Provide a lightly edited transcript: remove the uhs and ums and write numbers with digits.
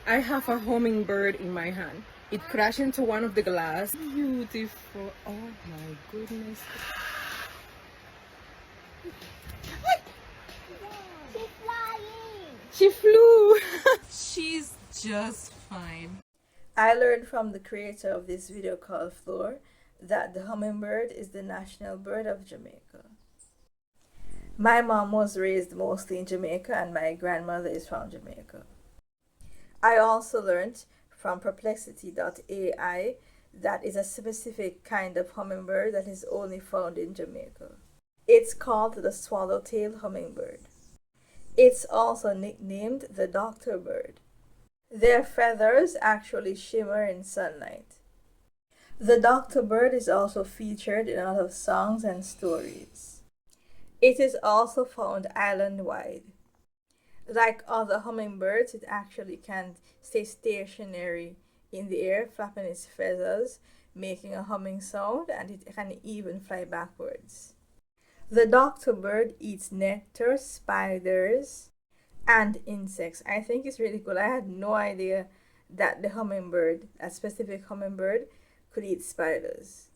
I have a hummingbird in my hand. It crashed into one of the glass. Beautiful. Oh my goodness. She's flying. She flew. She's just fine. I learned from the creator of this video called Floor that the hummingbird is the national bird of Jamaica. My mom was raised mostly in Jamaica and my grandmother is from Jamaica. I also learned from perplexity.ai that is a specific kind of hummingbird that is only found in Jamaica. It's called the swallowtail hummingbird. It's also nicknamed the doctor bird. Their feathers actually shimmer in sunlight. The doctor bird is also featured in a lot of songs and stories. It is also found island-wide. Like other hummingbirds, it actually can stay stationary in the air, flapping its feathers, making a humming sound, and it can even fly backwards. The doctor bird eats nectar, spiders, and insects. I think it's really cool. I had no idea that the hummingbird, a specific hummingbird, could eat spiders.